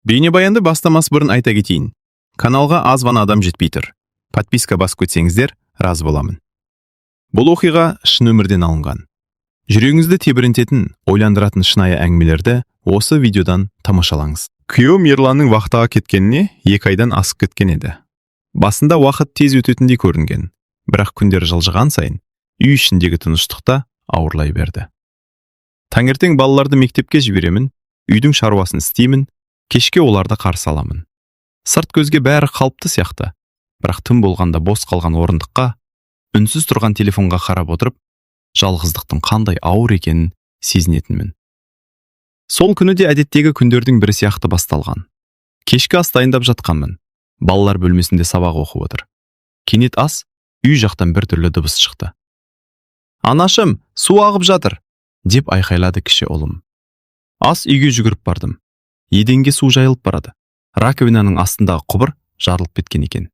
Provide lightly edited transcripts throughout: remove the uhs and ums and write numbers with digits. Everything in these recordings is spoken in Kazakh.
Бейнебаянды бастамас бұрын айта кетейін. Каналға аз ғана адам жетпей тұр. Подписка басып көтсеңіздер, разы боламын. Бұл оқиға шын өмірден алынған. Жүрегіңізді тебірентетін, ойландыратын шынайы әңгімелерді осы видеодан тамашалаңыз. Күйеуім Ерланның вахтаға кеткеніне 2 айдан асып кеткен еді. Басында уақыт тез өтетіндей көрінген, бірақ күндер жылжыған сайын үй ішіндегі тыныштықта ауырлай берді. Таңертең балаларды мектепке жіберемін, үйдің шаруасын істеймін, кешке оларды қарсы аламын. Сырт көзге бәрі қалыпты сияқты, бірақ түн болғанда бос қалған орындыққа, үнсіз тұрған телефонға қарап отырып, жалғыздықтың қандай ауыр екенін сезінетінмін. Сол күні де әдеттегі күндердің бірі сияқты басталған. Кешкі ас дайындап жатқанмын. Балалар бөлмесінде сабақ оқып отыр. Кенет үй жақтан бір түрлі дыбыс шықты. «Анашым, су ағып жатыр!» деп айқайлады кіші ұлым. Үйге жүгіріп бардым. Еденге су жайылып барады. Раковинаның астындағы құбыр жарылып кеткен екен.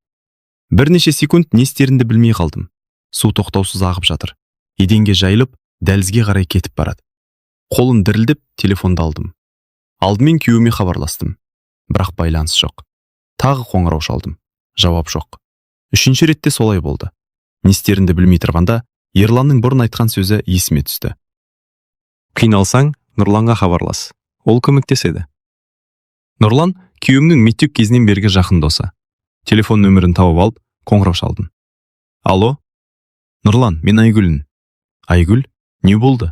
Бірнеше секунд не істерімді білмей қалдым. Су тоқтаусыз ағып жатыр. Еденге жайылып, дәлізге қарай кетіп барады. Қолым дірілдеп, телефонды алдым. Алдымен күйеуіме хабарластым. Бірақ байланыс жоқ. Тағы қоңырау шалдым. Жауап жоқ. 3-ші ретте солай болды. Не істерімді білмей тұрғанда, Ерланның бұрын айтқан сөзі есіме түсті. «Қиналсаң, Нұрланға хабарлас. Ол көмектеседі». Нұрлан күйеуімнің мектеп кезінен бергі жақын досы. Телефон нөмірін тауып алып, қоңырау шалдым. «Алло? Нұрлан, мен Айгүлін». «Айгүл, не болды?»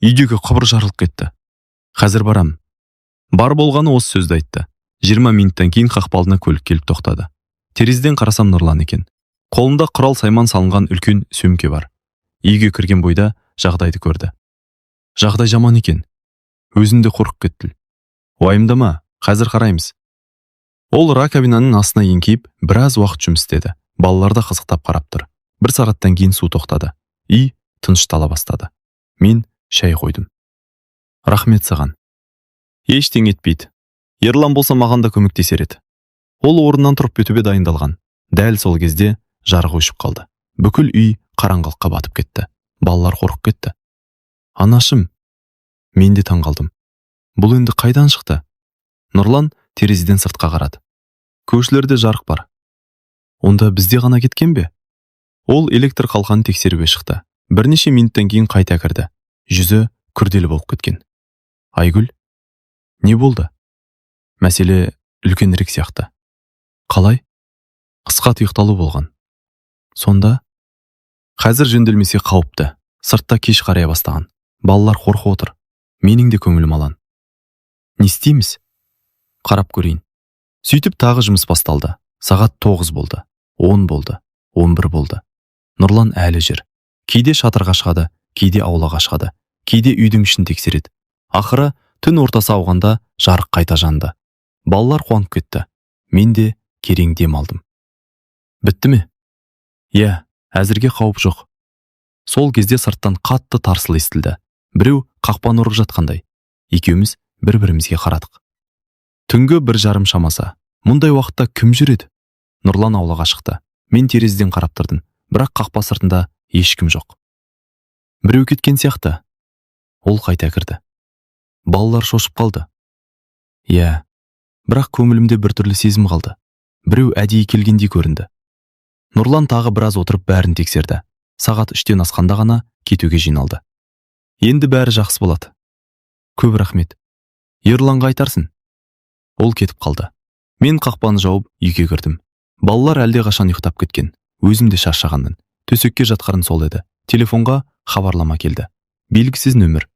«Үйдегі құбыр жарылып кетті. Қазір барам». Бар болғаны осы сөзді айтты. 20 минуттан кейін қақпалына көлік келіп тоқтады. Терезеден қарасам Нұрлан екен. Қолында құрал сайман салынған үлкен сөмке бар. Үйге кірген бойда жағдайды көрді. Жағдай жаман екен. Өзінде қорқып кетті. «Уайымдама, қазір қараймыз». Ол раковинаның астына еңкейіп, біраз уақыт жұмыс істеді. Балалар да қызықтап қарап тұр. 1 сағаттан кейін су тоқтады. Үй тыныштала бастады. Мен шай қойдым. «Рахмет саған. Ештеңе етпейді. Ерлан болса маған да көмектесер еді». Ол орнынан тұрып кетуге дайындалған. Дәл сол кезде жарық өшіп қалды. Бүкіл үй қараңғылыққа батып кетті. Балалар қорқып кетті. «Анашым». Мен де таңғалдым. Бұл енді қайдан шықты? Нұрлан терезеден сыртқа қарады. «Көшелерде жарық бар». «Онда бізде ғана кеткен бе?» Ол электр қалқанын тексеруге шықты. Бірнеше минуттан кейін қайта кірді. Жүзі күрделі болып кеткен. «Айгүл, не болды?» «Мәселе үлкенірек сияқты». «Қалай?» «Қысқа тұйықталу болған». «Сонда?» «Қазір жөнделмесе қауіпті. Сыртта кеш қарая бастаған. Балалар қорқып отыр. Менің де көңілім алаң». «Не істейміз?» «Қарап көрейін». Сөйтіп тағы жұмыс басталды. Сағат 9 болды, 10 болды, 11 болды. Нұрлан әлі жүр. Кейде шатырға шығады, кейде аулаға шығады, кейде үйдің ішін тексереді. Ақыры түн ортасы ауғанда жарық қайта жанды. Балалар қуанып кетті. Мен де керең дем алдым. «Бітті ме?» «Иә, әзірге қауіп жоқ». Сол кезде сырттан қатты тарсыл естілді. Біреу қақпаны ұрып жатқандай. Екеуміз бір-бірімізге қарадық. Түнгі 1:30 шамасы. Мұндай уақытта кім жүреді? Нұрлан аулаға шықты. Мен терезеден қарап тұрдым, бірақ қақпа сыртында ешкім жоқ. Біреу кеткен сияқты. Ол қайта кірді. Балалар шошып қалды. Иә, бірақ көңілімде біртүрлі сезім қалды. Біреу әдейі келгендей көрінді. Нұрлан тағы біраз отырып бәрін тексерді. Сағат 3-тен асқанда ғана кетуге жиналды. «Енді бәрі жақсы болады. Көп рахмет. Ерланға айтарсың». Ол кетіп қалды. Мен қақпаны жауып үйге кірдім. Балалар әлде қашан ұйықтап кеткен. Өзім де шаршағанмын. Төсекке жатқарым сол еді. Телефонға хабарлама келді. Белгісіз нөмір.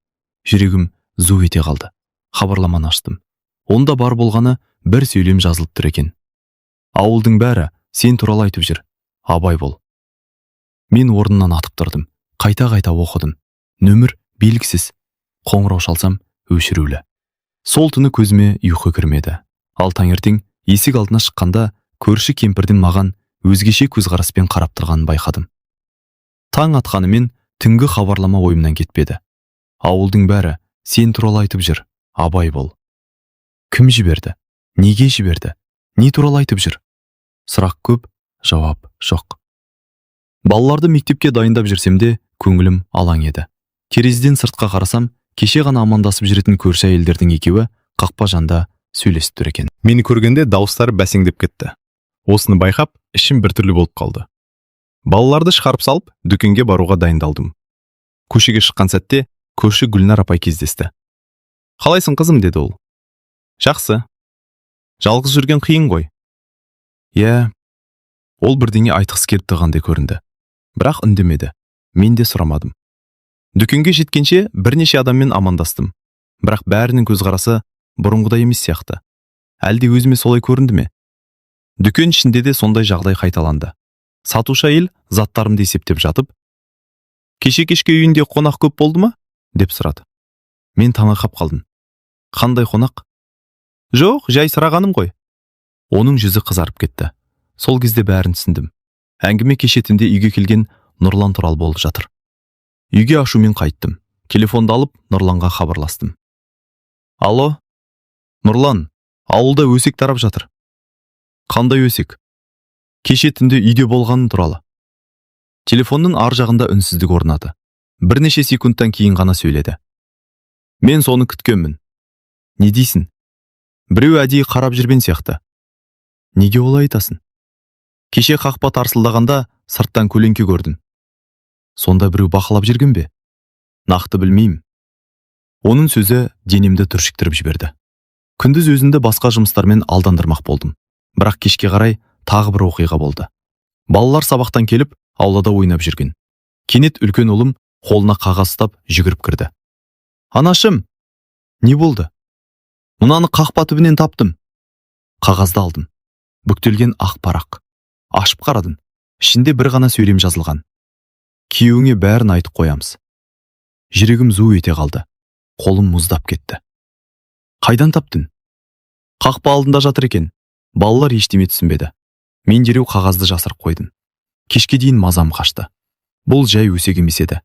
Жүрегім зу ете қалды. Хабарламаны аштым. Онда бар болғаны бір сөйлем жазылып тұр екен. «Ауылдың бәрі сен туралы айтып жүр. Абай бол». Мен орнынан атып тұрдым. Қайта-қайта оқыдым. Нөмір белгісіз. Қоңырау шалсам өшірулі. Сол түні көзіме ұйқы кірмеді. Ал таңертең есік алдына шыққанда көрші кемпірдің маған өзгеше көзқараспен қарап тұрғанын байқадым. Таң атқанымен түнгі хабарлама ойымнан кетпеді. «Ауылдың бәрі сен туралы айтып жүр. Абай бол». Кім жіберді? Неге жіберді? Не туралы айтып жүр? Сұрақ көп, жауап жоқ. Балаларды мектепке дайындап жүрсем де, көңілім алаң еді. Терезеден сыртқа қарасам, кеше ғана амандасып жүретін көрші әйелдердің екеуі қақпа жанда сөйлесіп тұр екен. Мені көргенде дауыстары бәсеңдеп кетті. Осыны байқап, ішім біртүрлі болып қалды. Балаларды шығарып салып, дүкенге баруға дайындалдым. Көшеге шыққан сәтте көрші Гүлнар апай кездесті. «Қалайсың қызым?» деді ол. «Жақсы. Жалғыз жүрген қиын ғой». «Иә». Ол бірдеңе айтқысы келіп тұрғандай көрінді. Бірақ үндемеді. Мен де сұрамадым. Дүкенге жеткенше бірнеше адаммен амандастым. Бірақ бәрінің көзқарасы бұрынғыдай емес сияқты. Әлде өзіме солай көрінді ме? Дүкен ішінде де сондай жағдай қайталанды. Сатушы әйел заттарымды есептеп жатып, «Кеше кешке үйінде қонақ көп болды ма?» деп сұрады. Мен таңырқап қалдым. «Қандай қонақ?» «Жоқ, жай сұрағаным ғой». Оның жүзі қызарып кетті. Сол кезде бәрін түсіндім. Әңгіме кеше түнде үйге келген Нұрлан туралы болып жатыр. Үйге ашумен қайттым. Телефонды алып Нұрланға хабарластым. «Алло, Нұрлан, ауылда өсек тарап жатыр». «Қандай өсек?» «Кеше түнде үйде болғаны туралы». Телефонның ар жағында үнсіздік орнады. Бірнеше секундтан кейін ғана сөйледі. «Мен соны күткенмін». «Не дейсің?» «Біреу әдейі қарап жүрген сияқты». «Неге олай айтасың?» «Кеше қақпа тарсылдағанда сырттан көлеңке көрдім». «Сонда біреу бақылап жүрген бе?» «Нақты білмеймін». Оның сөзі денемді түршіктіріп жіберді. Күндіз өзімді басқа жұмыстармен алдандырмақ болдым. Бірақ кешке қарай тағы бір оқиға болды. Балалар сабақтан келіп, аулада ойнап жүрген. Кенет үлкен ұлым қолына қағаз ұстап жүгіріп кірді. «Анашым, не болды?» «Мынаны қақпа түбінен таптым». Қағазды алдым. Бүктелген ақ парақ. Ашып қарадым. Ішінде бір ғана сөйлем жазылған. «Күйеуіңе бәрін айтып қоямыз». Жүрегім зу ете қалды. Қолым мұздап кетті. «Қайдан таптың?» «Қақпа алдында жатыр екен». Балалар ештеме түсінбеді. Мен дереу қағазды жасырып қойдым. Кешке дейін мазам қашты. Бұл жай өсек емес еді.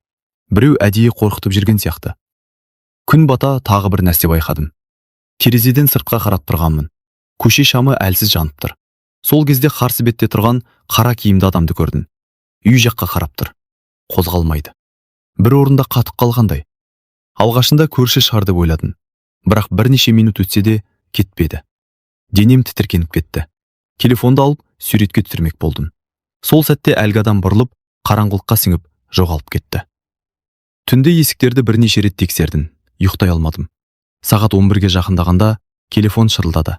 Біреу әдейі қорқытып жүрген сияқты. Күн бата тағы бір нәрсе байқадым. Терезеден сыртқа қарап тұрғанмын. Көше шамы әлсіз жанып тұр. Сол кезде қарсы бетте тұрған қара киімді адамды көрдім. Үй жаққа қарап тұр. Қозғалмайды. Бір орында қатып қалғандай. Алғашында көрші шығар деп ойладым. Бірақ бірнеше минут өтсе де кетпеді. Денем тітіркеніп кетті. Телефонды алып суретке түсірмек болдым. Сол сәтте әлгі адам бұрылып, қараңғылыққа сіңіп жоғалып кетті. Түнде есіктерді бірнеше рет тексердім. Ұйықтай алмадым. Сағат 11-ге жақындағанда телефон шырылдады.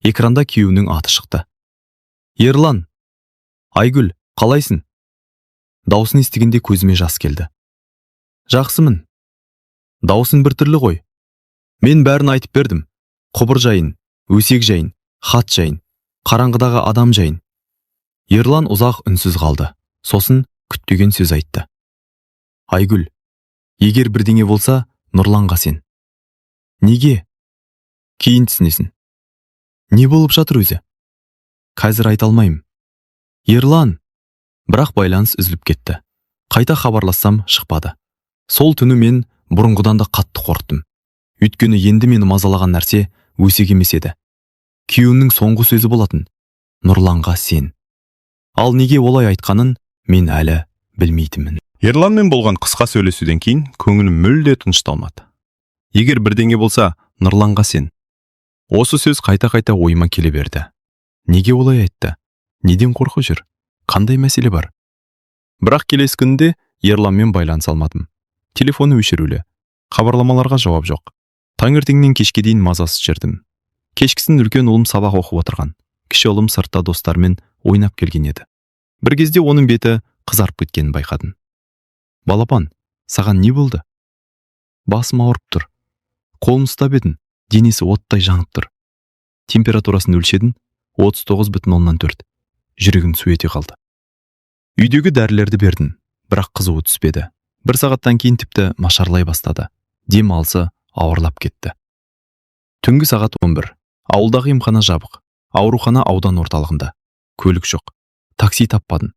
Экранда күйеуінің аты шықты. «Ерлан, Айгүл, қалайсың?» Даусын естігенде көзіме жас келді. «Жақсымын». «Даусын біртүрлі ғой». «Мен бәрін айтып бердім. Құбыр жайын, өсек жайын, хат жайын, қараңғыдағы адам жайын». Ерлан ұзақ үнсіз қалды. Сосын күтпеген сөз айтты. «Айгүл, егер бірдеңе болса, Нұрланға сен». «Неге?» «Кейін түсінесің». «Не болып жатыр өзі?» «Қазір айта алмаймын». «Ерлан». Бірақ байланыс үзіліп кетті. Қайта хабарлассам шықпады. Сол түні мен бұрынғыдан да қатты қорықтым. Өйткені енді мені мазалаған нәрсе өсек емес еді. Күйеуімнің соңғы сөзі болатын. Нұрланға сен. Ал неге олай айтқанын мен әлі білмейтінмін. Ерланмен болған қысқа сөйлесуден кейін көңілім мүлде тынышталмады. Егер бірдеңе болса, Нұрланға сен. Осы сөз қайта-қайта ойыма келе берді. Неге олай айтты? Неден қорқып жүр? Қандай мәселе бар? Бірақ келесі күнде Ерланмен байланыса алмадым. Телефоны өшірулі. Хабарламаларға жауап жоқ. Таңертеңнен кешке дейін мазасыз жүрдім. Кешкісін үлкен ұлым сабақ оқып отырған. Кіші ұлым сыртта достармен ойнап келген еді. Бір кезде оның беті қызарып кеткенін байқадым. «Балапан, саған не болды?» «Басым ауырып тұр». «Қолын ұстап едің, денесі оттай жанып тұр». «Температурасын өлшедің?» 39,4. Жүрегім су ете қалды. Үйдегі дәрілерді бердім, бірақ қызуы түспеді. Бір сағаттан кейін тіпті нашарлай бастады. Дем алысы ауырлап кетті. Түнгі сағат 11. Ауылдағы емхана жабық. Аурухана аудан орталығында. Көлік жоқ. Такси таппадым.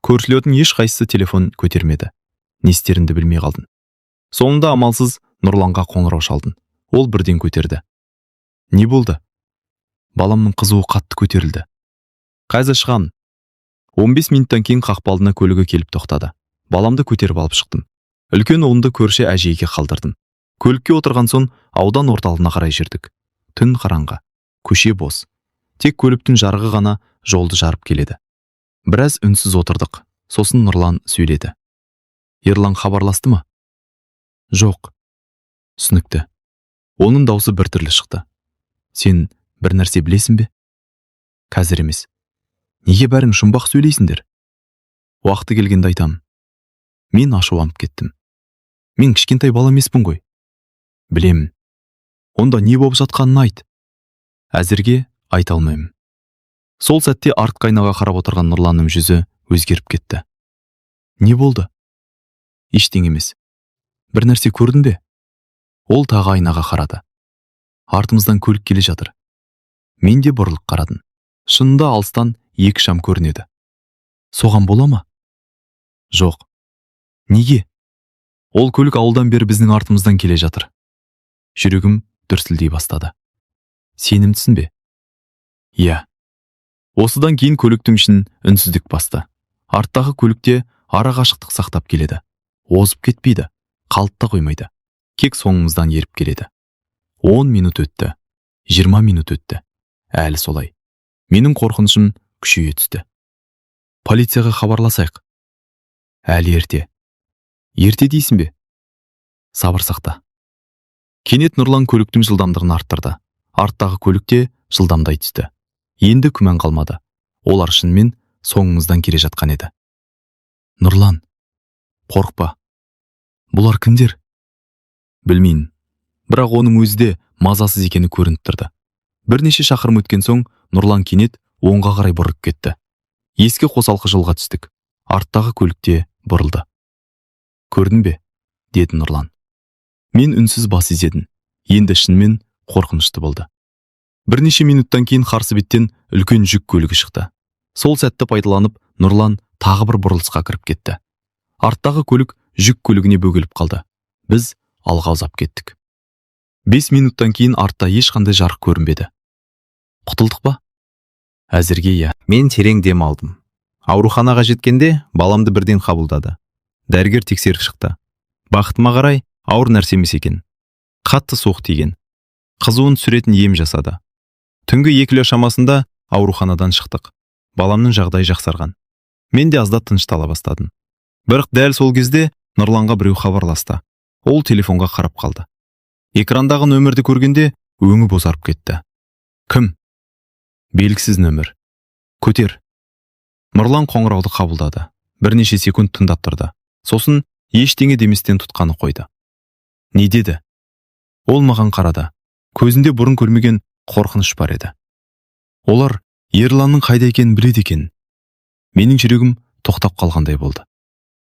Көршілердің ешқайсысы телефон көтермеді. Не істерімді білмей қалдым. Соңында амалсыз Нұрланға қоңырау шалдым. Ол бірден көтерді. «Не болды?» «Баламның қызуы қатты көтерілді». «Қазір шығамын». 15 минуттан кейін қақпа алдына көлігі келіп тоқтады. Баламды көтеріп алып шықтым. Үлкен ұлымды көрші әжейге қалдырдым. Көлікке отырған соң аудан орталығына қарай жүрдік. Түн қараңғы. көше бос. Тек көліктің жарығы ғана жолды жарып келеді. Біраз үнсіз отырдық. Сосын Нұрлан сөйледі. Ерлан хабарласты ма? Жоқ. Түсінікті. Оның даусы біртүрлі шықты. Сен бір нәрсе білесің бе? Қазір емес. Неге бәрің жұмбақ сөйлейсіңдер? Уақыты келгенде айтамын. Мен ашуланып кеттім. Мен кішкентай бала емеспін ғой. Білемін. Онда не болып жатқанын айт. Әзірге айта алмаймын. Сол сәтте артқы айнаға қарап отырған Нұрланның жүзі өзгеріп кетті. Не болды? Ештеңе емес. Бір нәрсе көрдің бе? Ол тағы айнаға қарады. Артымыздан көлік келе жатыр. Мен де бұрылып қарадым. Шынында алыстан екі шам көрінеді. Соған бола ма? Жоқ. Неге? Ол көлік ауылдан бері біздің артымыздан келе жатыр. Жүрегім дүрсілдей бастады. Сенімдісің бе? Иә. Осыдан кейін көліктің ішін үнсіздік басты. Арттағы көлікте ара қашықтық сақтап келеді. Озып кетпейді, қалт та қоймайды. Кек соңымыздан еріп келеді. 10 минут өтті, 20 минут өтті. Әлі солай. Менің қорқынышым күшейе түсті. Полицияға хабарласайық. Әлі ерте. Ерте дейсің бе? Сабыр сақта. Кенет Нұрлан көліктің жылдамдығын арттырды. Арттағы көлікте жылдамдай түсті. Енді күмән қалмады. Олар шынымен соңымыздан келе жатқан еді. Нұрлан, қорықпа. Бұлар кімдер? Білмеймін. Бірақ оның өзі де мазасыз екені көрініп тұрды. Бірнеше шақырым өткен соң Нұрлан кенет оңға қарай бұрып кетті. Ескі қосалқы жолға түстік. Арттағы көлікте бұрылды. Көрдің бе? Деді Нұрлан. Мен үнсіз бас изедім. Енді шынымен қорқынышты болды. Бірнеше минуттан кейін қарсы беттен үлкен жүк көлігі шықты. Сол сәтті пайдаланып, Нұрлан тағы бір бұрылысқа кіріп кетті. Арттағы көлік жүк көлігіне бөгеліп қалды. Біз алға ұзап кеттік. 5 минуттан кейін артта ешқандай жарық көрінбеді. Құтылдық па? Әзірге иә. Мен терең дем алдым. Ауруханаға жеткенде баламды бірден қабылдады. Дәрігер тексеріп шықты. Бақытыма қарай ауыр нәрсе емес екен. Қатты соқ тиген. Қызуын түсіретін ем жасады. Түнгі 2 шамасында ауруханадан шықтық. Баламның жағдайы жақсарған. Мен де аздап тыныштала бастадым. Бірақ дәл сол кезде Нұрланға біреу хабарласты. Ол телефонға қарап қалды. Экрандағы нөмірді көргенде өңі бозарып кетті. Кім? Белгісіз нөмір. Көтер. Нұрлан қоңырауды қабылдады. Бірнеше секунд тыңдап тұрды. Сосын ештеңе деместен тұтқаны қойды. Не деді? Ол маған қарады. Көзінде бұрын көрмеген қорқыныш бар еді. Олар Ерланның қайда екенін біледі екен. Менің жүрегім тоқтап қалғандай болды.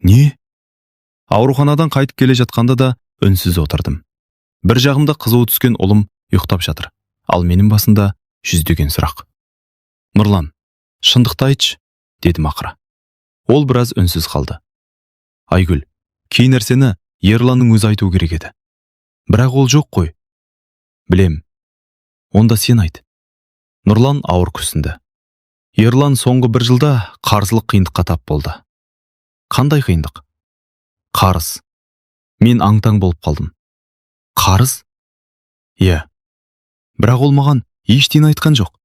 Не? Ауруханадан қайтып келе жатқанда да үнсіз отырдым. Бір жағымда қызуы түскен ұлым ұйықтап жатыр. Ал менің басында жүздеген сұрақ. Нұрлан, шындықты айтшы, дедім ақыра. Ол біраз үнсіз қалды. Айгүл, кей нәрсені Ерланның өзі айту керек еді. Бірақ ол жоқ қой. Білем. Онда сен айт. Нұрлан ауыр күрсінді. Ерлан соңғы 1 жылда қаржылық қиындыққа тап болды. Қандай қиындық? Қарыз. Мен аң-таң болып қалдым. Қарыз? Иә. Бірақ ол маған ештеңе айтқан жоқ.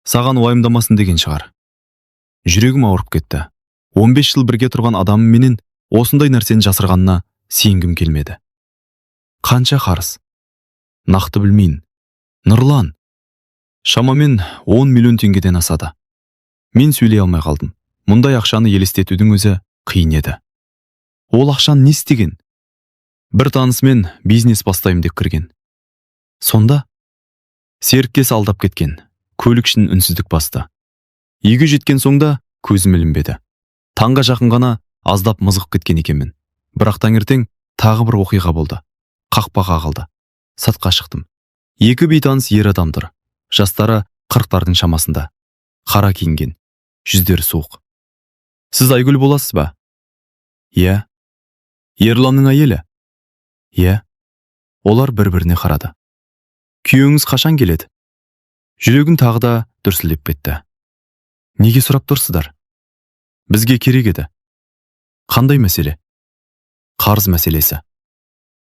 Саған уайымдамасын деген шығар. Жүрегім ауырып кетті. 15 жыл бірге тұрған адамым менен осындай нәрсені жасырғанына сенгім келмеді. Қанша қарыз? Нақты білмейін. Нұрлан. Шамамен 10 миллион теңгеден асады. Мен сөйлей алмай қалдым. Мұндай ақшаны елестетудің өзі қиын еді. Ол ақшаны не істеген? Бір танысымен бизнес бастаймын деп кірген. Сонда серіктес алдап кеткен. Көлік ішін үнсіздік басты. Үйге жеткен соңда көзім ілінбеді. Таңға жақын ғана аздап мызғып кеткен екенмін. Бірақ таңертең тағы бір оқиға болды. Қақпа қағылды. Сыртқа шықтым. 2 бейтаныс ер адамдар. Жастары 40-тардың шамасында. Қара киінген. Жүздері суық. Сіз Айгүл боласыз ба? Иә. Ерланның әйелі? Иә. Олар бір-біріне қарады. Күйеуіңіз қашан келеді? Жүрегім тағы да дүрсілдеп кетті. Неге сұрап тұрсыздар? Бізге керек еді. Қандай мәселе? Қарыз мәселесі.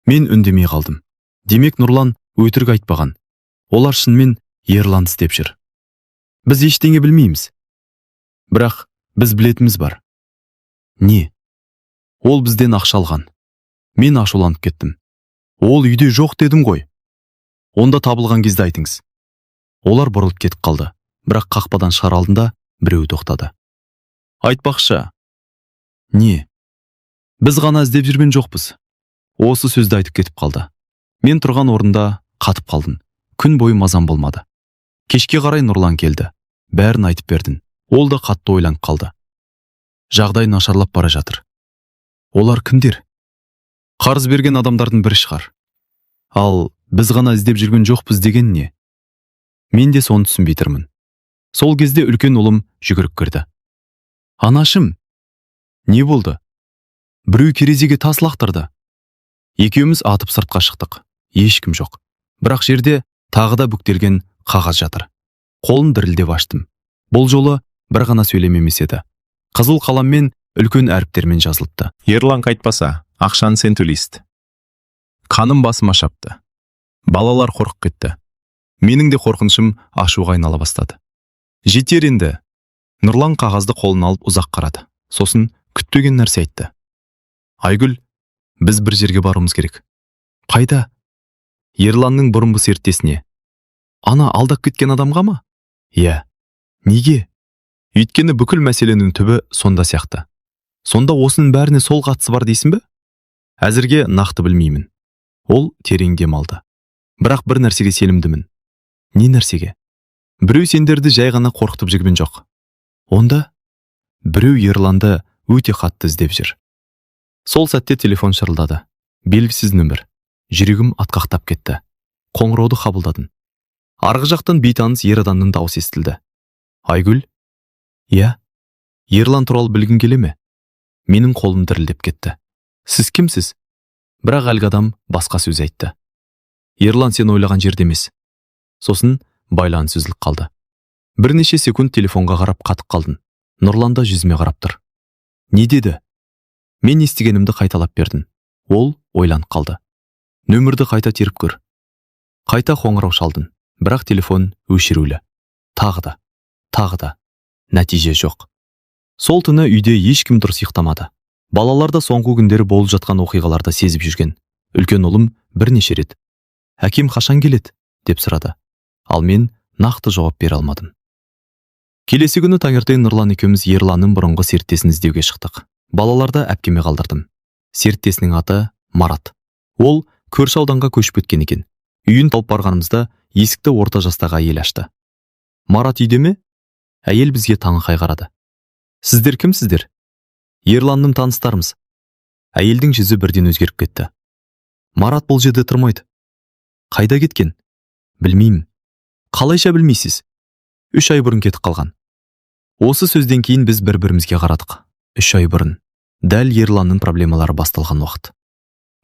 Мен үндемей қалдым. Демек Нұрлан өтірік айтпаған. Олар шынымен Ерлан іздеп жүр. Біз ештеңе білмейміз. Бірақ біз білетіміз бар. Не? Ол бізден ақша алған. Мен ашуланып кеттім. Ол үйде жоқ дедім ғой. Онда табылған кезде айтыңыз. Олар бұрылып кетіп қалды. Бірақ қақпадан шығар алдында біреу тоқтады. Айтпақшы. Не? Біз ғана іздеп жүрген жоқпыз. Осы сөзді айтып кетіп қалды. Мен тұрған орында қатып қалдым. Күн бойы мазам болмады. Кешке қарай Нұрлан келді. Бәрін айтып бердім. Ол да қатты ойланып қалды. Жағдай нашарлап бара жатыр. Олар кімдер? Қарыз берген адамдардың бірі шығар. Ал біз ғана іздеп жүрген жоқпыз деген не? Мен де соны түсінбей тұрмын. Сол кезде үлкен ұлым жүгіріп кірді. Анашым, не болды? Біреу терезеге тас лақтырды. Екеуміз атып сыртқа шықтық. Ешкім жоқ. Бірақ жерде тағы да бүктелген қағаз жатыр. Қолын дірілдеп аштым. Бұл жолы бір ғана сөйлем емес еді. Қызыл қаламмен үлкен әріптермен жазылыпты. Ерлан қайтпаса, ақшаны сен төлейсің. Қаным басыма шапты. Балалар қорқып кетті. Менің де қорқынышым ашуға айнала бастады. Жетер енді. Нұрлан қағазды қолына алып ұзақ қарады. Сосын күтпеген нәрсе айтты. Айгүл, біз бір жерге баруымыз керек. Қайда? Ерланның бұрынғы серіктесіне. Ана алдап кеткен адамға ма? Иә. Неге? Өйткені бүкіл мәселенің түбі сонда сияқты. Сонда осының бәріне сол қатысы бар дейсің бе? Әзірге нақты білмеймін. Ол терең дем алды. Бірақ бір нәрсеге сенімдімін. Не нәрсеге? Біреу сендерді жай ғана қорқытып жүрген жоқ. Онда біреу Ерланды өте қатты іздеп жүр. Сол сәтте телефон шырылдады. Белгісіз нөмір. Жүрегім атқақтап кетті. Қоңырауды қабылдадым. Арғы жақтан бейтаныс ер адамның дауысы естілді. Айгүл? Иә. Ерлан туралы білгің келе ме? Менің қолым дірілдеп кетті. Сіз кімсіз? Бірақ әлгі адам басқа сөз айтты. Ерлан сен ойлаған жерде емес. Сосын байланыс үзіліп қалды. Бірнеше секунд телефонға қарап қатып қалдым. Нұрлан да жүзіме қарап тұр. Не деді? Мен естігенімді қайталап бердім. Ол ойланып қалды. Нөмірді қайта теріп көр. Қайта қоңырау шалдым. Бірақ телефон өшірулі. Тағы да. Нәтиже жоқ. Сол түні үйде ешкім дұрыс ұйықтамады. Балалар да соңғы күндері болып жатқан оқиғаларды сезіп жүрген. Үлкен ұлым бірнеше рет әкем қашан келеді деп сұрады. Ал мен нақты жауап бере алмадым. Келесі күні таңертең Нұрлан екеуміз Ерланның бұрынғы серіктесін іздеуге шықтық. Балаларды әпкеме қалдырдым. Серіктесінің аты Марат. Ол көрші ауданға көшіп кеткен екен. Үйін тауып барғанымызда есікті орта жастағы әйел ашты. Марат үйде ме? Әйел бізге таңырқай қарады. Сіздер кімсіздер? Ерланның таныстарымыз. Әйелдің жүзі бірден өзгеріп кетті. Марат бұл жерде тұрмайды. Қайда кеткен? Білмеймін. Қалайша білмейсіз? 3 ай бұрын кетіп қалған. Осы сөзден кейін біз бір-бірімізге қарадық. 3 ай бұрын. Дәл Ерланның проблемалары басталған уақыт.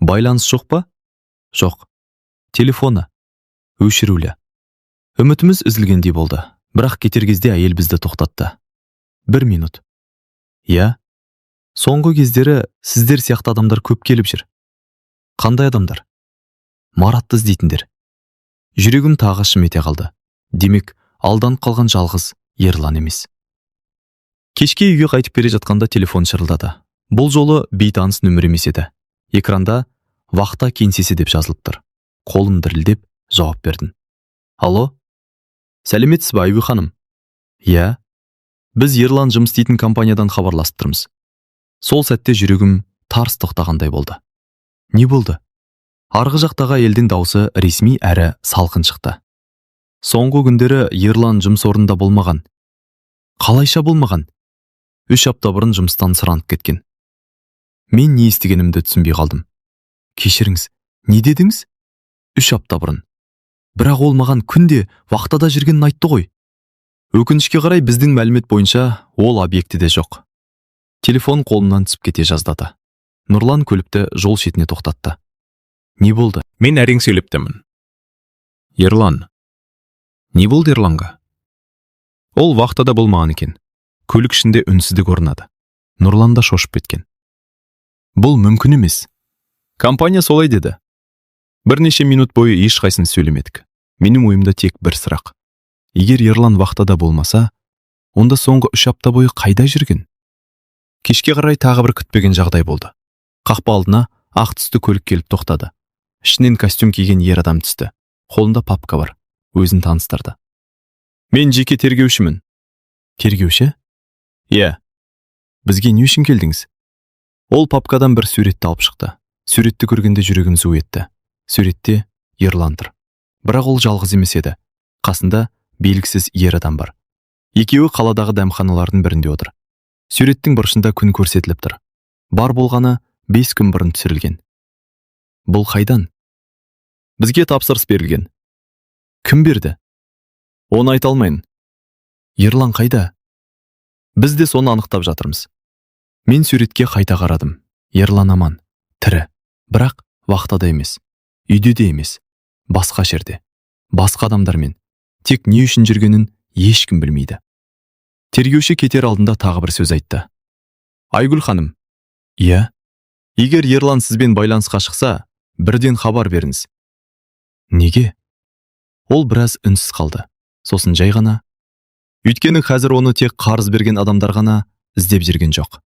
Байланыс жоқ па? Жоқ. Телефоны өшірулі. Үмітіміз үзілгендей болды. Бірақ кетер кезде әйел бізді тоқтатты. 1 минут. Иә. Соңғы кездері сіздер сияқты адамдар көп келіп жүр. Қандай адамдар? Маратты іздейтіндер. Жүрегім тағы шым ете қалды. Демек, алданып қалған жалғыз Ерлан емес. Кешке үйге қайтып бере жатқанда телефон шырылдады. Бұл жолы бейтаныс нөмір емес еді. Экранда вахта кеңсесі деп жазылып тұр. Қолым дірілдеп жауап бердім. Алло? Сәлеметсіз бе, Айгүл ханым? Иә. Біз Ерлан жұмыс істейтін компаниядан хабарласып тұрмыз. Сол сәтте жүрегім тарс тоқтағандай болды. Не болды? Арғы жақтағы әйелдің даусы ресми әрі салқын шықты. Соңғы күндері Ерлан жұмыс орнында болмаған. Қалайша болмаған? 3 апта бұрын жұмыстан сұранып кеткен. Мен не естігенімді түсінбей қалдым. Кешіріңіз, не дедіңіз? 3 апта бұрын. Бірақ ол маған күнде вахтада жүргенін айтты ғой. Өкінішке қарай біздің мәлімет бойынша ол объектіде жоқ. Телефон қолымнан түсіп кете жаздады. Нұрлан көлікті жол шетіне тоқтатты. Не болды? Мен әрең сөйлептімін. Ерлан. Не болды Ерланға? Ол вахтада болмаған екен. Көлік ішінде үнсіздік орнады. Нұрлан да шошып кеткен. Бұл мүмкін емес. Компания солай деді. Бірнеше минут бойы ешқайсымыз сөйлемедік. Менің ойымда тек бір сұрақ. Егер Ерлан вахтада болмаса, онда соңғы 3 апта бойы қайда жүрген? Кешке қарай тағы бір күтпеген жағдай болды. Қақпа алдына ақ түсті көлік келіп тоқтады. Ішінен костюм киген ер адам түсті. Қолында папка бар. Өзін таныстырды. Мен жеке тергеушімін. Тергеуші? Иә. Бізге не үшін келдіңіз? Ол папкадан бір суретті алып шықты. Суретті көргенде жүрегім зу етті. Суретте Ерлан тұр. Бірақ ол жалғыз емес еді. Қасында белгісіз ер адам бар. Екеуі қаладағы дәмханалардың бірінде отыр. Суреттің бұрышында күн көрсетіліп тұр. Бар болғаны 5 күн бұрын түсірілген. Бұл қайдан? Бізге тапсырыс берілген. Кім берді? Оны айта алмайын. Ерлан қайда? Біз де соны анықтап жатырмыз. Мен суретке қайта қарадым. Ерлан аман, тірі, бірақ вахтада емес, үйде де емес, басқа жерде, басқа адамдармен, тек не үшін жүргенін ешкім білмейді. Тергеуші кетер алдында тағы бір сөз айтты. Айгүл ханым, иә, егер Ерлан сізбен байланысқа шықса, бірден хабар беріңіз. Неге? Ол біраз үнсіз қалды. Сосын жай ғана, өйткені қазір оны тек қарыз берген адамдар ғана іздеп жүрген жоқ.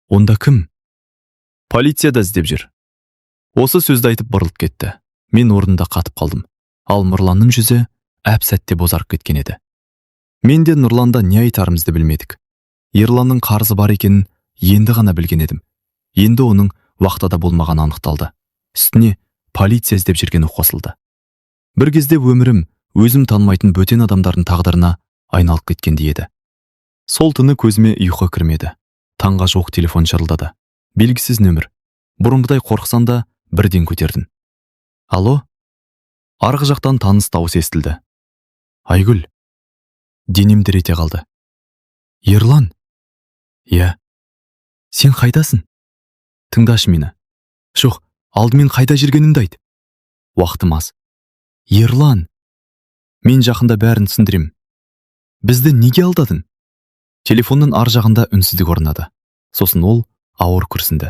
Онда кім? Полицияда іздеп жүр. Осы сөзді айтып бұрылып кетті. Мен орнында қатып қалдым. Ал Нұрланның жүзі әп-сәтте бозарып кеткен еді. Мен де Нұрланда не айтарымызды білмедік. Ерланның қарызы бар екенін енді ғана білген едім. Енді оның вахтада болмаған анықталды. Үстіне полиция іздеп жүргені қосылды. Бір кезде өмірім өзім танымайтын бөтен адамдардың тағдырына айналып кеткендей еді. Сол түні көзіме ұйқы кірмеді. Таңға жоқ телефон шырылдады. Белгісіз нөмір. Бұрынғыдай қорықсам да бірден көтердім. Алло? Арғы жақтан таныс дауыс естілді. Айгүл. Денем дір ете қалды. Ерлан? Иә. Сен қайдасың? Тыңдашы мені. Жоқ, алдымен қайда жүргеніңді айт. Уақытым аз. Ерлан. Мен жақында бәрін түсіндірем. Бізді неге алдадың? Телефонның ар жағында үнсіздік орнады. Сосын ол ауыр күрсінді.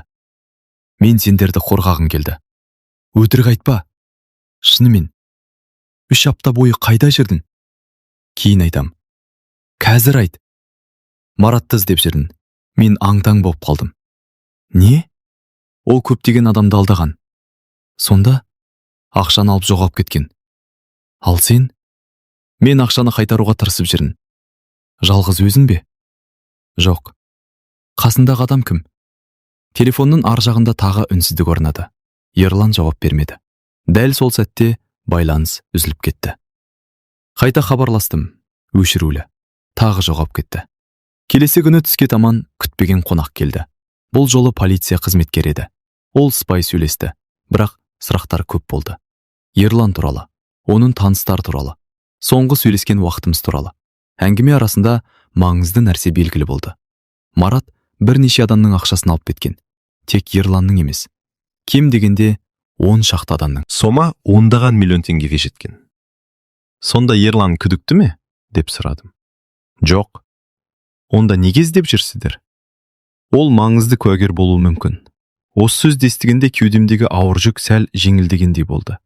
Мен сендерді қорғағым келді. Өтірік айтпа. Шынымен. 3 апта бойы қайда жүрдің? Кейін айтам. Қазір айт. Маратты іздеп жүрдім. Мен аңтаң болып қалдым. Не? Ол көптеген адамды алдаған. Сонда ақшаны алып жоғалып кеткен. Ал сен? Мен ақшаны қайтаруға тырысып жүрмін. Жалғыз өзің бе? Жоқ. Қасындағы адам кім? Телефонның ар жағында тағы үнсіздік орнады. Ерлан жауап бермеді. Дәл сол сәтте байланыс үзіліп кетті. Қайта хабарластым. Өшірулі. Тағы жоғалып кетті. Келесі күні түске таман күтпеген қонақ келді. Бұл жолы полиция қызметкері еді. Ол сыпайы сөйлесті, бірақ сұрақтар көп болды. Ерлан туралы, оның таныстар туралы, соңғы сөйлескен уақытымыз туралы. Әңгіме арасында маңызды нәрсе белгілі болды. Марат бірнеше адамның ақшасын алып кеткен. Тек Ерланның емес. Кем дегенде 10 шақты адамның. Сома ондаған миллион теңгеге жеткен. Сонда Ерлан күдікті ме? Деп сұрадым. Жоқ. Онда неге іздеп жүрсіздер? Ол маңызды куәгер болуы мүмкін. Осы сөзді естігенде кеудемдегі ауыр жүк сәл жеңілдегендей болды.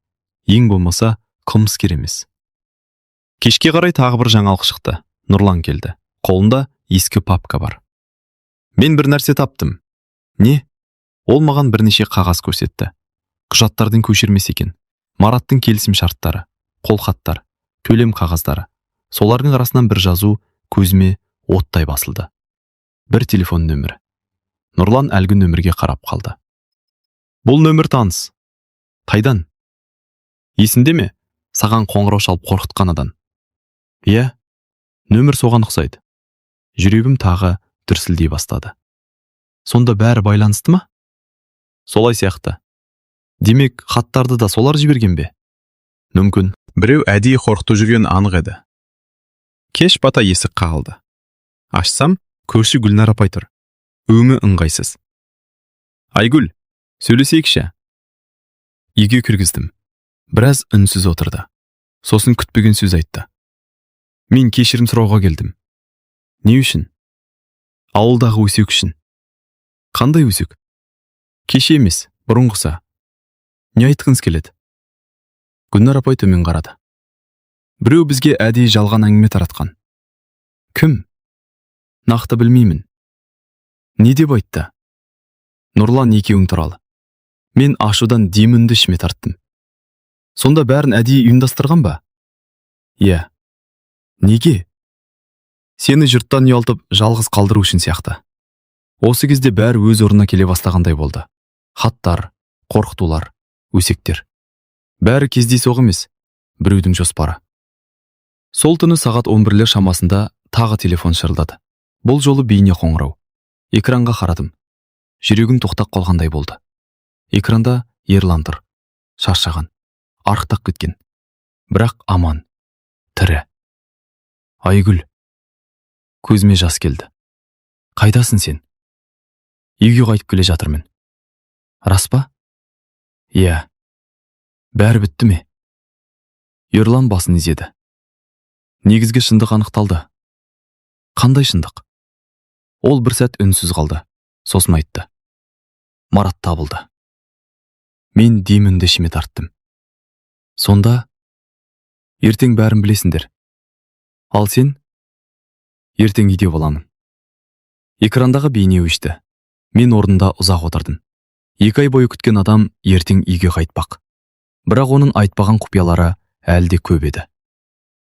Ең болмаса қылмыскер емес. Кешке қарай тағы бір жаңалық шықты. Нұрлан келді. Қолында ескі папка бар. Мен бір нәрсе таптым. Не? Ол маған бірнеше қағаз көрсетті. Құжаттардың көшірмесі екен. Мараттың келісім шарттары, қолхаттар, төлем қағаздары. Солардың арасынан бір жазу көзіме оттай басылды. Бір телефон нөмірі. Нұрлан әлгі нөмірге қарап қалды. Бұл нөмір таныс. Қайдан? Есінде ме? Саған қоңырау шалып қорқытқан адам. Иә, нөмір соған ұқсайды. Жүрегім тағы дүрсілдей бастады. Сонда бәрі байланысты ма? Солай сияқты. Демек, хаттарды да солар жіберген бе? Мүмкін. Біреу әдейі қорқыту жүрген анық еді. Кеш бата есік қағылды. Ашсам, көрші Гүлнар апай тұр. Өңі ыңғайсыз. Айгүл, сөйлесейікші. Үйге кіргіздім. Біраз үнсіз отырды. Сосын күтпеген сөз айтты. Мен кешірім сұрауға келдім. Не үшін? Ауылдағы өсек үшін. Қандай өсек? Кеше емес, бұрынғысы. Не айтқыңыз келеді? Гүлнар апай төмен қарады. Біреу бізге әдейі жалған әңгіме таратқан. Кім? Нақты білмеймін. Не деп айтты? Нұрлан екеуің туралы. Мен ашудан демімді ішіме тарттым. Сонда бәрін әдейі ұйымдастырған ба? Иә. Неге? Сені жұрттан ұялтып жалғыз қалдыру үшін сияқты. Осы кезде бәрі өз орнына келе бастағандай болды. Хаттар, қорқытулар, өсектер. Бәрі кездейсоқ емес, біреудің жоспары. Сол түні сағат 11-лер шамасында тағы телефон шырылдады. Бұл жолы бейне қоңырау. Экранға қарадым. Жүрегім тоқтап қалғандай болды. Экранда Ерлан тұр. Шаршаған, арықтап кеткен. Бірақ аман, тірі. Айгүл. Көзіме жас келді. Қайдасың сен? Үйге қайтып келе жатырмын. Рас па? Иә. Бәрі бітті ме? Ерлан басын изеді. Негізгі шындық анықталды. Қандай шындық? Ол бір сәт үнсіз қалды. Сосын айтты. Марат табылды. Мен демімді ішіме тарттым. Сонда ертең бәрін білесіңдер. Ал сен? Ертең үйде боламын. Экрандағы бейне өшті. Мен орнында ұзақ отырдым. 2 ай бойы күткен адам ертең үйге қайтпақ. Бірақ оның айтпаған құпиялары әлде көп еді.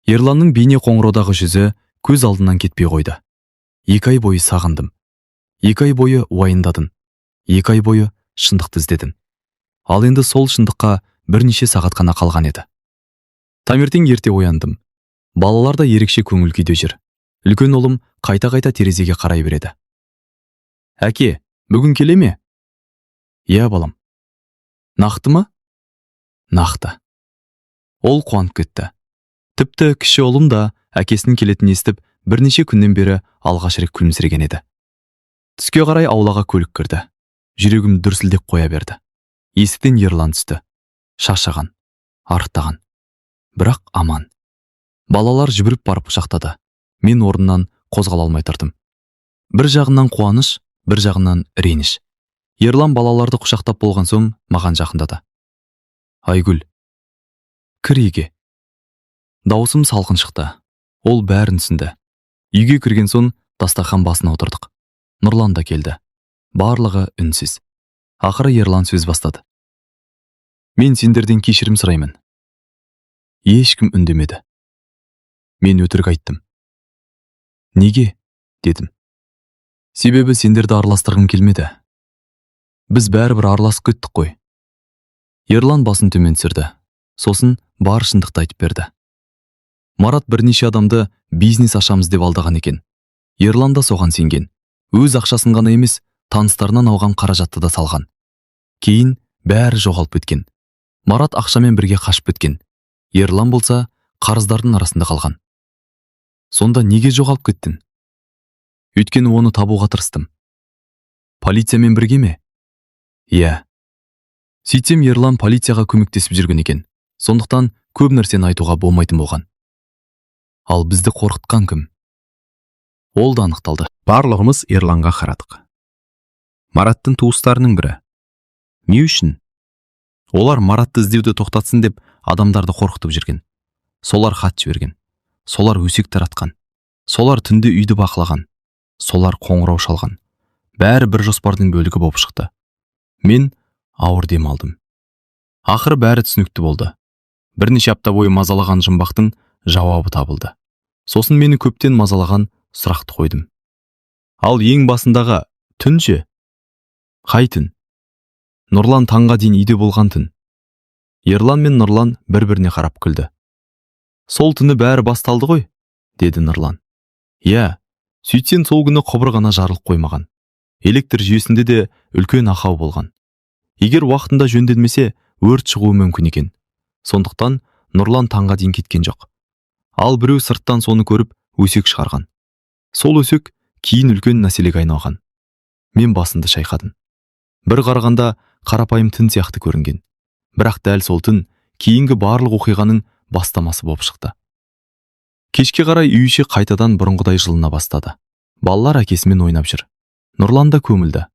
Ерланның бейне қоңыраудағы жүзі көз алдынан кетпей қойды. 2 ай бойы сағындым. 2 ай бойы уайындадым. 2 ай бойы шындықты іздедім. Ал енді сол шындыққа бірнеше сағат қана қалған еді. Таңертең ерте ояндым. Балалар да ерекше көңіл күйде жүр. Үлкен ұлым қайта-қайта терезеге қарай береді. Әке, бүгін келе ме? Иә, балам. Нақты ма? Нақты. Ол қуанып кетті. Тіпті кіші ұлым да әкесінің келетінін естіп, бірнеше күннен бері алғаш рет күлімсіреген еді. Түске қарай аулаға көлік кірді. Жүрегім дүрсілдеп қоя берді. Есіктен Ерлан түсті. Шаршаған, арықтаған. Бірақ аман. Балалар жүгіріп барып құшақтады. Мен орнымнан қозғала алмай тұрдым. Бір жағынан қуаныш, бір жағынан реніш. Ерлан балаларды құшақтап болған соң маған жақындады. Айгүл, кір үйге. Дауысым салқын шықты. Ол бәрін түсінді. Үйге кірген соң дастархан басына отырдық. Нұрлан да келді. Барлығы үнсіз. Ақыры Ерлан сөз бастады. Мен сендерден кешірім сұраймын. Ешкім үндемеді. Мен өтірік айттым. Неге? Дедім. Себебі сендерді араластырғым келмеді. Біз бәрібір араласып кеттік қой. Ерлан басын төмен түсірді. Сосын бар шындықты айтып берді. Марат бірнеше адамды бизнес ашамыз деп алдаған екен. Ерлан да соған сенген. Өз ақшасын ғана емес, таныстарынан алған қаражатты да салған. Кейін бәрі жоғалып кеткен. Марат ақшамен бірге қашып кеткен. Ерлан болса қарыздардың арасында қалған. Сонда неге жоғалып кеттің? Өйткені оны табуға тырыстым. Полициямен бірге ме? Иә. Сөйтсем Ерлан полицияға көмектесіп жүрген екен. Сондықтан көп нәрсені айтуға болмайтын болған. Ал бізді қорқытқан кім? Ол да анықталды. Барлығымыз Ерланға қарадық. Мараттың туыстарының бірі. Не үшін? Олар Маратты іздеуді тоқтатсын деп адамдарды қорқытып жүрген. Солар хат жіберген. Солар өсек таратқан. Солар түнде үйді бақылаған. Солар қоңырау шалған. Бәрі бір жоспардың бөлігі болып шықты. Мен ауыр дем алдым. Ақыры бәрі түсінікті болды. Бірнеше апта бойы мазалаған жұмбақтың жауабы табылды. Сосын мені көптен мазалаған сұрақты қойдым. Ал ең басындағы түн ше? Қай түн? Нұрлан таңға дейін үйде болған түн. Ерлан мен Нұрлан бір-біріне қарап күлді. Сол түні бәрі басталды ғой, деді Нұрлан. Иә, сөйтсен сол күні құбыр ғана жарылып қоймаған. Электр жүйесінде де үлкен ақау болған. Егер уақытында жөнделмесе, өрт шығуы мүмкін екен. Сондықтан Нұрлан таңға дейін кеткен жоқ. Ал біреу сырттан соны көріп, өсек шығарған. Сол өсек кейін үлкен мәселеге айналған. Мен басымды шайқадым. Бір қарағанда қарапайым түн сияқты көрінген. Бірақ дәл сол түн кейінгі барлық оқиғаның бастамасы болып шықты. Кешке қарай үй іші қайтадан бұрынғыдай жылына бастады. Балалар әкесімен ойнап жүр. Нұрлан да көмілді.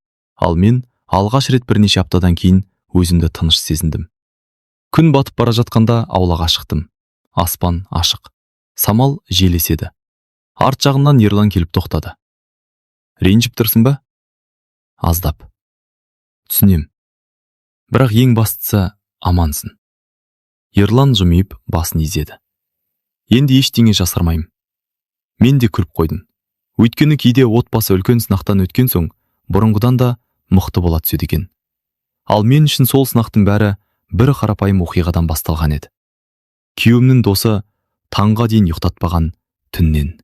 Ал мен алғаш рет бірнеше аптадан кейін өзімді тыныш сезіндім. Күн батып бара жатқанда аулаға шықтым. аспан ашық. Самал желеседі. Арт жағынан Ерлан келіп тоқтады. Ренжіп тұрсың ба? Аздап. Түсінем. Бірақ ең бастысы амансың. Ерлан жымиып басын изеді. Енді ештеңе жасырмайым. Мен де күліп қойдым. Өйткені кейде отбасы үлкен сынақтан өткен соң, бұрынғыдан да мықты бола түседі екен. Ал мен үшін сол сынақтың бәрі бір қарапайым оқиғадан басталған еді. Күйеуімнің досы таңға дейін ұйықтатпаған түннен.